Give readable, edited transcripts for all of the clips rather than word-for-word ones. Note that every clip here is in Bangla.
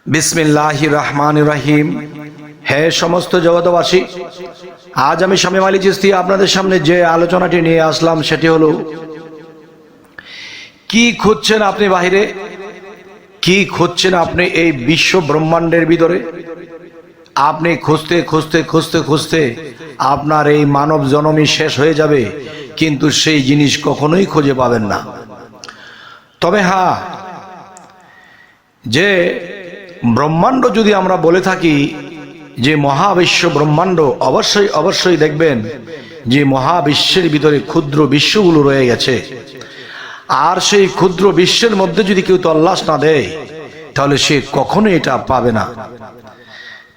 बिस्मिल्लाहिर रहमानिर रहीम। हे समस्त जगतवासी, आज आमी शामीम आলী চিশতি আপনাদের সামনে যে আলোচনাটি নিয়ে আসলাম সেটি হলো, কি খুঁজছেন আপনি বাহিরে, কি খুঁজছেন আপনি এই বিশ্ব ব্রহ্মাণ্ডের ভিতরে। আপনি খুঁজতে খুঁজতে খুঁজতে খুঁজতে আপনার এই মানব জন্মই শেষ হয়ে যাবে, কিন্তু সেই জিনিস কখনোই খুঁজে পাবেন না। তবে হ্যাঁ, যে ব্রহ্মাণ্ড যদি আমরা বলে থাকি যে মহাবিশ্ব ব্রহ্মাণ্ড, অবশ্যই অবশ্যই দেখবেন যে মহাবিশ্বের ভিতরে ক্ষুদ্র বিশ্বগুলো রয়ে গেছে। আর সেই ক্ষুদ্র বিশ্বের মধ্যে যদি কেউ তল্লাশ না দেয় তাহলে সে কখনো এটা পাবে না।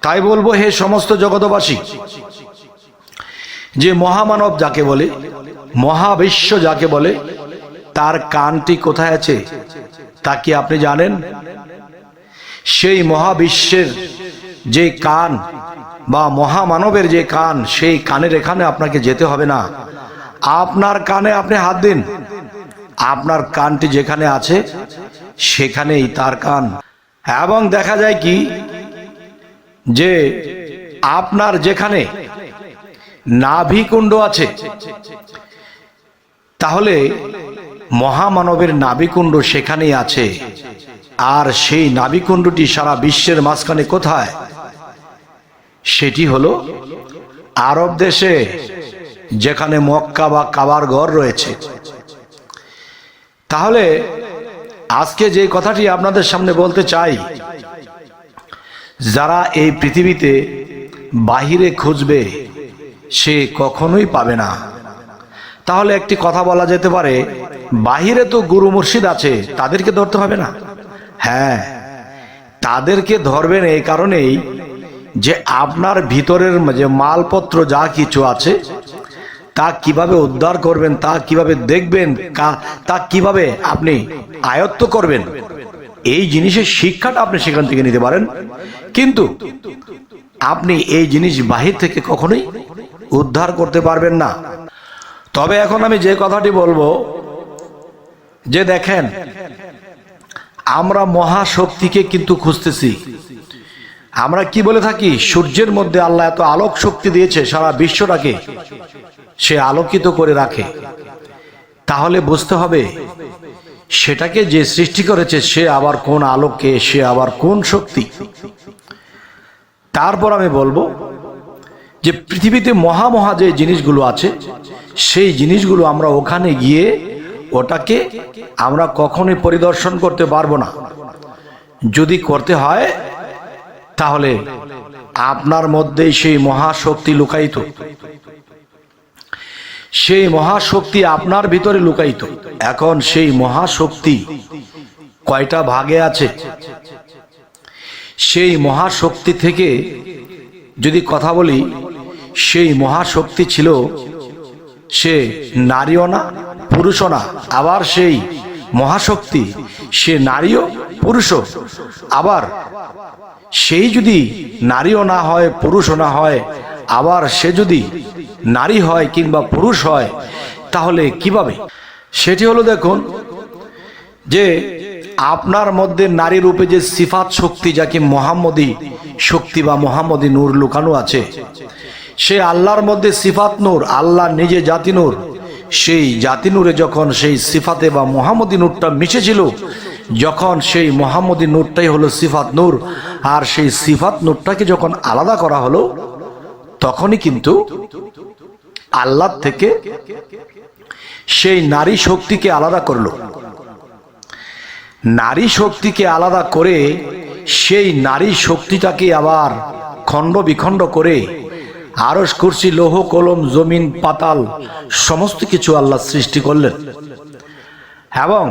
তাই বলবো, হে সমস্ত জগতবাসী, যে মহামানব যাকে বলে, মহাবিশ্ব যাকে বলে, তার কানটি কোথায় আছে তা কি আপনি জানেন? সেই মহাবিশ্বের যে কান বা মহামানবের যে কান, সেই কানের এখানে আপনাকে যেতে হবে না। আপনার কানে আপনি হাত দিন, আপনার কানটি যেখানে আছে সেখানেই তার কান। এবং দেখা যায় কি, যে আপনার যেখানে নাভিকুণ্ড আছে, তাহলে মহামানবের নাভিকুণ্ড সেখানেই আছে। আর সেই নাভিকুণ্ডটি সারা বিশ্বের মাঝখানে কোথায়? সেটি হলো আরব দেশে, যেখানে মক্কা বা কাবার ঘর রয়েছে। তাহলে আজকে যে কথাটি আপনাদের সামনে বলতে চাই, যারা এই পৃথিবীতে বাহিরে খুঁজবে সে কখনোই পাবে না। তাহলে একটি কথা বলা যেতে পারে, বাহিরে তো গুরু মুর্শিদ আছে, তাদেরকে ধরতে হবে না? হ্যাঁ, তাদেরকে ধরবেন এই কারণেই যে আপনার ভিতরের যে মালপত্র যা কিছু আছে তা কিভাবে উদ্ধার করবেন, তা কিভাবে দেখবেন, তা কিভাবে আপনি আয়ত্ত করবেন, এই জিনিসের শিক্ষাটা আপনি সেখান থেকে নিতে পারেন। কিন্তু আপনি এই জিনিস বাহির থেকে কখনোই উদ্ধার করতে পারবেন না। তবে এখন আমি যে কথাটি বলবো, যে দেখেন, আমরা মহাশক্তিকে কিন্তু খুঁজতেছি। আমরা কি বলে থাকি, সূর্যের মধ্যে আল্লাহ এত আলোক শক্তি দিয়েছে, সারা বিশ্বটাকে সে আলোকিত করে রাখে। তাহলে বুঝতে হবে সেটাকে যে সৃষ্টি করেছে সে আবার কোন আলোকে, সে আবার কোন শক্তি। তারপর আমি বলবো যে পৃথিবীতে মহা যে জিনিসগুলো আছে, সেই জিনিসগুলো আমরা ওখানে গিয়ে ওটাকে আমরা কখনোই পরিদর্শন করতে পারবো না। যদি করতে হয় তাহলে আপনার মধ্যেই সেই মহাশক্তি লুকায়িত, সেই মহাশক্তি আপনার ভিতরে লুকায়িত। এখন সেই মহাশক্তি কয়টা ভাগে আছে? সেই মহাশক্তি থেকে যদি কথা বলি, সেই মহাশক্তি ছিল, সে নারীও না পুরুষও না। আবার সেই মহাশক্তি সে নারীও পুরুষও। আবার সেই যদি নারীও না হয় পুরুষও না হয়, আবার সে যদি নারী হয় কিংবা পুরুষ হয়, তাহলে কিভাবে? সেটি হলো, দেখুন, যে আপনার মধ্যে নারী রূপে যে সিফাত শক্তি, যাকে মোহাম্মদী শক্তি বা মোহাম্মদী নূর লুকানো আছে, সে আল্লাহর মধ্যে সিফাত নূর, আল্লাহ নিজে জাতি নূর। সেই জাতি নূরে যখন সেই সিফাতে বা মোহাম্মদী নূরটা মিশেছিল, যখন সেই মোহাম্মদী নূরটাই হলো সিফাত নূর, আর সেই সিফাত নূরটাকে যখন আলাদা করা হলো, তখনই কিন্তু আল্লাহ থেকে সেই নারী শক্তিকে আলাদা করলো। নারী শক্তিকে আলাদা করে সেই নারী শক্তিটাকে আবার খণ্ড বিখণ্ড করে আরশ কুরসি লৌহ কলম জমিন পাতাল সমস্ত কিছু আল্লাহ সৃষ্টি করলেন। এবং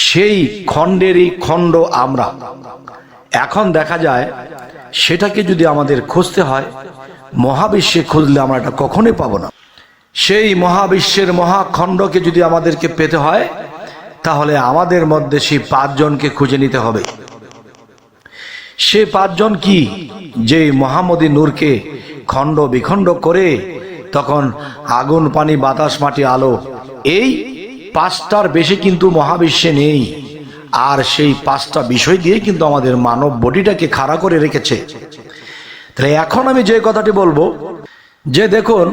সেই খণ্ডেরই খণ্ড আমরা। এখন দেখা যায় সেটাকে যদি আমাদের খুঁজতে হয়, মহাবিশ্বে খুঁজলে আমরা এটা কখনোই পাবো না। সেই মহাবিশ্বের মহাখণ্ডকে যদি আমাদেরকে পেতে হয়, তাহলে আমাদের মধ্যে সেই 5 জনকে খুঁজে নিতে হবে। সে 5 জন কি? যে মোহাম্মদী নূরকে খণ্ড বিখণ্ড করে তখন আগুন পানি বাতাস মাটি আলো, এই 5টার বেশি কিন্তু মহাবিশ্বে নেই। আর সেই 5টা বিষয় দিয়ে কিন্তু আমাদের মানব বডিটাকে খাড়া করে রেখেছে। তাহলে এখন আমি যে কথাটি বলবো যে দেখুন,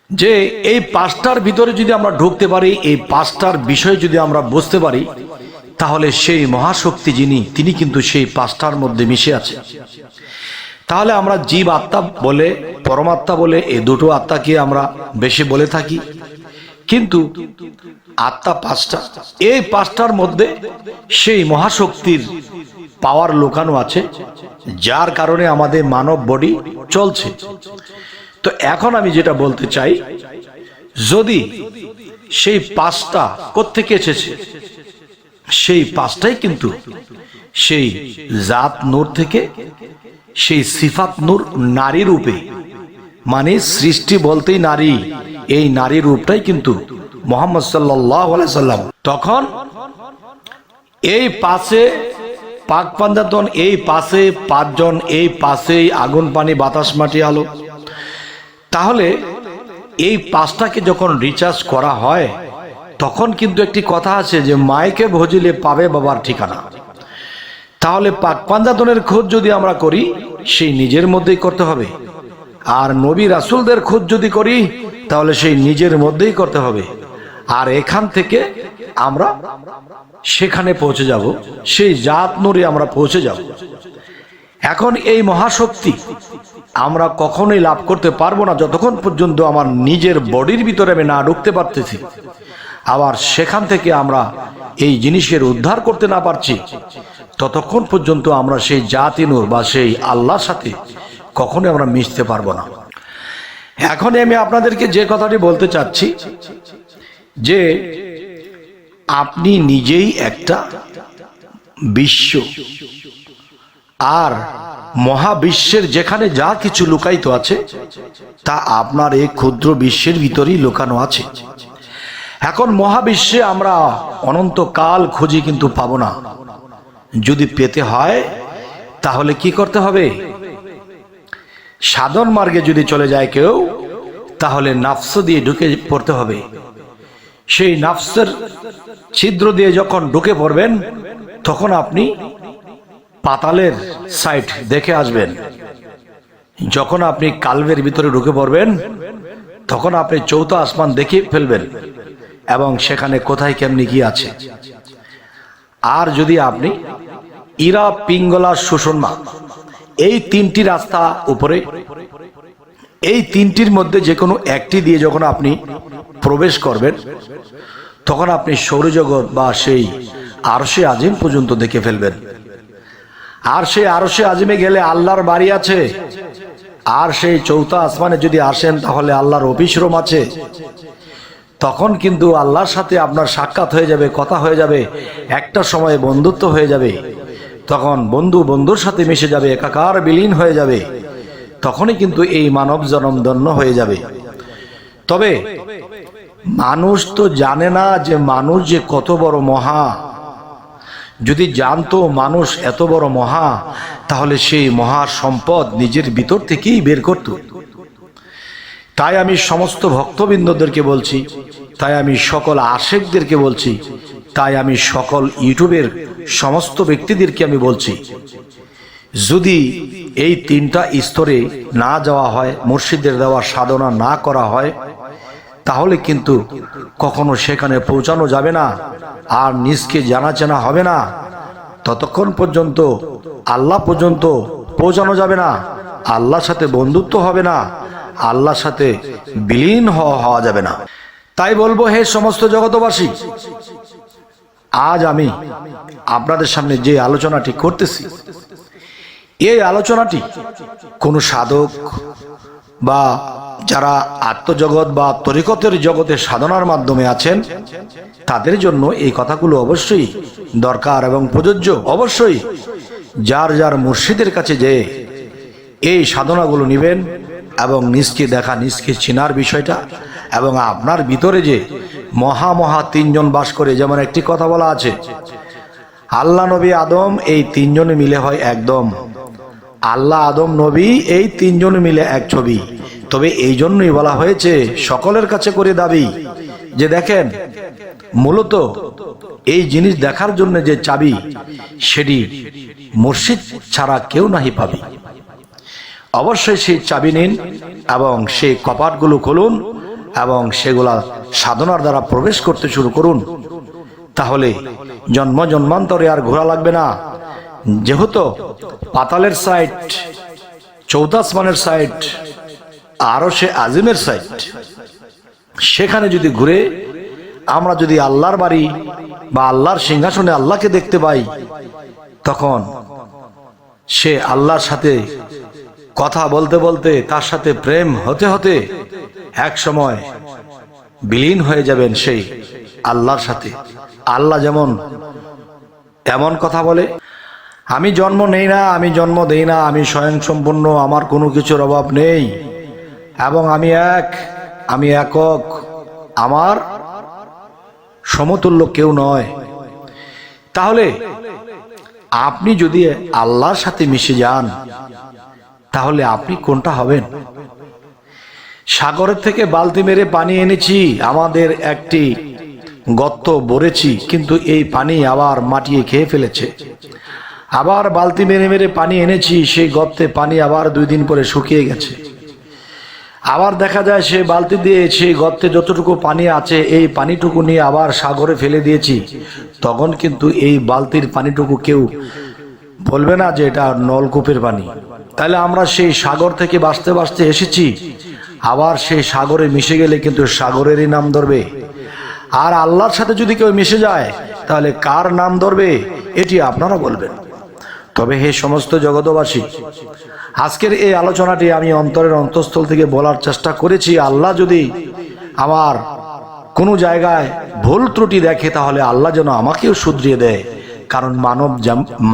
যে এই 5টার ভিতরে যদি আমরা ঢুকতে পারি, এই 5টার বিষয় যদি আমরা বুঝতে পারি, তাহলে সেই মহাশক্তি যিনি, তিনি কিন্তু সেই 5টার মধ্যে মিশে আছে। তাহলে আমরা জীব আত্মা বলে, পরমাত্মা বলে, এই দুটো আত্মাকে আমরা বেশি বলে থাকি, কিন্তু আত্মা 5টা। এই 5টার মধ্যে সেই মহাশক্তির পাওয়ার লুকানো আছে, যার কারণে আমাদের মানব বডি চলছে। তো এখন আমি যেটা বলতে চাই, যদি সেই 5টা কোত্থেকে এসেছে, সেই 5টাই কিন্তু সেই জাত নূর থেকে, সেই সিফাত নূর নারী রূপে, মানে সৃষ্টি বলতেই নারী, এই নারী রূপটাই কিন্তু মুহাম্মদ সাল্লাল্লাহু আলাইহি সাল্লাম। তখন এই পাশে পাক পাঞ্জাতন, এই পাশে 5 জন, এই পাশেই আগুন পানি বাতাস মাটি আলো। তাহলে এই 5টাকে যখন রিচার্জ করা হয়, তখন কিন্তু একটি কথা আছে যে মায়কে ভজিলে পাবে বাবার ঠিকানা। তাহলে পাক পাঞ্জাতনের খোঁজ যদি আমরা করি, সেই নিজের মধ্যেই করতে হবে। আর নবী রাসূলদের খোঁজ যদি করি, তাহলে সেই নিজের মধ্যেই করতে হবে। আর এখান থেকে আমরা সেখানে পৌঁছে যাব, সেই জাত নূরে আমরা পৌঁছে যাব। এখন এই মহাশক্তি আমরা কখনোই লাভ করতে পারবো না যতক্ষণ পর্যন্ত আমার নিজের বডির ভিতরে আমি না ঢুকতে পারতেছি। আবার সেখান থেকে আমরা এই জিনিসের উদ্ধার করতে না পারছি, ততক্ষণ পর্যন্ত আমরা সেই জাতি নূর বা সেই আল্লাহর সাথে কখনোই আমরা মিশতে পারবো না। এখন আমি আপনাদেরকে যে কথাটি বলতে চাচ্ছি, যে আপনি নিজেই একটা বিশ্ব, আর মহাবিশ্বের যেখানে যা কিছু লুকায়িত আছে, তা আপনার এই ক্ষুদ্র বিশ্বের ভিতরেই লুকানো আছে। এখন মহাবিশ্বে আমরা অনন্তকাল খুঁজি, কিন্তু পাবো না। যদি পেতে হয়, তাহলে কি করতে হবে? সাধন মার্গে যদি চলে যায় কেউ, তাহলে নাফস দিয়ে ঢুকে পড়তে হবে। সেই নাফসের ছিদ্র দিয়ে যখন ঢুকে পড়বেন, তখন আপনি পাতালের সাইট দেখে আসবেন। যখন আপনি কালবের ভিতরে ঢুকে পড়বেন, তখন আপনি চৌথা আসমান দেখে ফেলবেন, এবং সেখানে কোথায় কেমনি কি আছে। আর যদি আপনি ইরা, পিঙ্গলা, সুষমা, এই 3টি রাস্তা উপরে, এই 3টির মধ্যে যে কোনো একটি দিয়ে যখন আপনি প্রবেশ করবেন, তখন আপনি সৌরজগৎ বা সেই আরশে আজিম পর্যন্ত দেখে ফেলবেন। আর সেই আরশে আজিমে গেলে আল্লাহর বাড়ি আছে। আর সেই চৌথা আসমানে যদি আসেন, তাহলে আল্লাহর অফিস রুম আছে। তখন কিন্তু আল্লাহর সাথে আপনার সাক্ষাৎ হয়ে যাবে, কথা হয়ে যাবে, একটা সময় বন্ধুত্ব হয়ে যাবে। তখন বন্ধু বন্ধুর সাথে মিশে যাবে, একাকার বিলীন হয়ে যাবে। তখনই কিন্তু এই মানব জন্ম ধন্য হয়ে যাবে। তবে মানুষ তো জানে না যে মানুষ যে কত বড় মহা। যদি জানতো মানুষ এত বড় মহা, তাহলে সেই মহা সম্পদ নিজের ভিতর থেকেই বের করত। তাই আমি সমস্ত ভক্তবৃন্দদেরকে বলছি, তাই আমি সকল আশেকদেরকে বলছি, তাই আমি সকল ইউটিউবের সমস্ত ব্যক্তিদেরকে আমি বলছি, যদি এই 3টা স্তরে না যাওয়া হয়, মুর্শিদের দেওয়া সাধনা না করা হয়, তাহলে কিন্তু কখনো সেখানে পৌঁছানো যাবে না, আর নিজকে জানা চেনা হবে না। ততক্ষণ পর্যন্ত আল্লাহ পর্যন্ত পৌঁছানো যাবে না, আল্লাহর সাথে বন্ধুত্ব হবে না, আল্লাহর সাথে বিলীন হওয়া যাবে না। তাই বলবো, হে সমস্ত জগতবাসী, আজ আমি আপনাদের সামনে যে আলোচনাটি করতেছি, এই আলোচনাটি কোনো সাধক বা যারা আত্মজগৎ বা তরিকতের জগতে সাধনার মাধ্যমে আছেন, তাদের জন্য এই কথাগুলো অবশ্যই দরকার এবং প্রযোজ্য। অবশ্যই যার যার মুর্শিদের কাছে যেয়ে এই সাধনাগুলো নেবেন, এবং নিজকে দেখা, নিজকে চেনার বিষয়টা, এবং আপনার ভিতরে যে মহা 3জন বাস করে। যেমন একটি কথা বলা আছে, আল্লাহ, নবী, আদম, এই 3 জনে মিলে হয় একদম। আল্লাহ, আদম, নবী, এই 3 জনে মিলে এক ছবি। তবে এই জন্যই বলা হয়েছে সকলের কাছে করে দাবি, যে দেখেন মূলত এই জিনিস দেখার জন্য যে চাবি, সেটি মুর্শিদ ছাড়া কেউ নাহি পাবি। অবশ্যই সেই চাবি নিন এবং সেই কপাটগুলো খুলুন এবং সেগুলা সাধনার দ্বারা প্রবেশ করতে শুরু করুন। তাহলে জন্ম জন্মান্তরে আর ঘোরা লাগবে না। যেহেতু পাতালের সাইড, চৌতাসমানের সাইড, আরো সে আজিমের সাইড, সেখানে যদি ঘুরে আমরা যদি আল্লাহর বাড়ি বা আল্লাহর সিংহাসনে আল্লাহকে দেখতে পাই, তখন সে আল্লাহর সাথে কথা বলতে বলতে, তার সাথে প্রেম হতে হতে এক সময় বিলীন হয়ে যাবেন সেই আল্লাহর সাথে। আল্লাহ যেমন এমন কথা বলে, আমি জন্ম নেই না, আমি জন্ম দেই না, আমি স্বয়ংসম্পূর্ণ, আমার কোনো কিছুর অভাব নেই এবং আমি এক, আমি একক, আমার সমতুল্য কেউ নয়। তাহলে আপনি যদি আল্লাহর সাথে মিশে যান, তাহলে আপনি কোনটা হবেন? সাগরের থেকে বালতি মেরে পানি এনেছি, আমাদের একটি গর্ত বরেছি, কিন্তু এই পানি আবার মাটিয়ে খেয়ে ফেলেছে। আবার বালতি মেরে মেরে পানি এনেছি, সেই গর্তে পানি আবার 2 দিন পরে শুকিয়ে গেছে। আবার দেখা যায় সে বালতি দিয়ে সেই গর্তে যতটুকু পানি আছে, এই পানিটুকু নিয়ে আবার সাগরে ফেলে দিয়েছি। তখন কিন্তু এই বালতির পানিটুকু কেউ বলবে না যে এটা নলকূপের পানি। তাহলে আমরা সেই সাগর থেকে বাঁচতে বাঁচতে এসেছি, আবার সেই সাগরে মিশে গেলে কিন্তু সাগরেরই নাম ধরবে। আর আল্লাহর সাথে যদি কেউ মিশে যায়, তাহলে কার নাম ধরবে এটি আপনারা বলবেন। তবে হে সমস্ত জগতবাসী, আজকের এই আলোচনাটি আমি অন্তরের অন্তঃস্থল থেকে বলার চেষ্টা করেছি। আল্লাহ যদি আমার কোনো জায়গায় ভুল ত্রুটি দেখে, তাহলে আল্লাহ যেন আমাকেও শুধরিয়ে দেয়। কারণ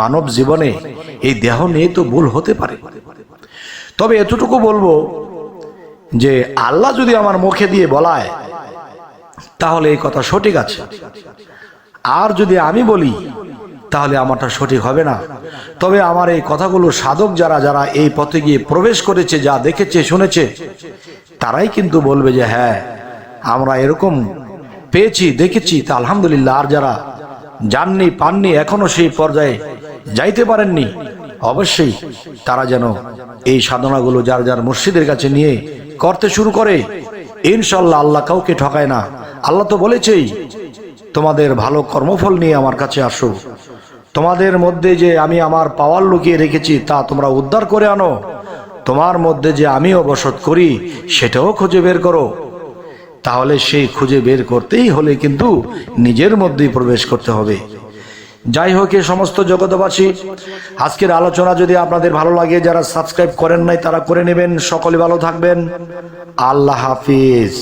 মানব জীবনে এই দেহ নিয়ে তো ভুল হতে পারে। তবে এতটুকু বলবো যে আল্লাহ যদি আমার মুখে দিয়ে বলায়, তাহলে এই কথা সঠিক আছে। আর যদি আমি বলি, তাহলে আমারটা সঠিক হবে না। তবে আমার এই কথাগুলো সাধক যারা যারা এই পথে গিয়ে প্রবেশ করেছে, যা দেখেছে শুনেছে, তারাই কিন্তু বলবে যে হ্যাঁ, আমরা এরকম পেয়েছি, দেখেছি, তা আলহামদুলিল্লাহ। আর যারা জাননি, পাননি, এখনো সেই পর্যায়ে যাইতে পারেননি, অবশ্যই তারা যেন এই সাধনাগুলো যার যার মুর্শিদের কাছে নিয়ে করতে শুরু করে। ইনশাল্লাহ আল্লাহ কাউকে ঠকায় না। আল্লাহ তো বলেছেই, তোমাদের ভালো কর্মফল নিয়ে আমার কাছে আসো, তোমাদের মধ্যে যে আমি আমার পাওয়ার লুকিয়ে রেখেছি তা তোমরা উদ্ধার করে আনো, তোমার মধ্যে যে আমিও বসত করি সেটাও খুঁজে বের করো। তাহলে সেই খুঁজে বের করতেই হলে কিন্তু নিজের মধ্যেই প্রবেশ করতে হবে। যাই হোক, এই সমস্ত জগতবাসী, আজকের আলোচনা যদি আপনাদের ভালো লাগে, যারা সাবস্ক্রাইব করেন নাই তারা করে নেবেন। সকলে ভালো থাকবেন। আল্লাহ হাফিজ।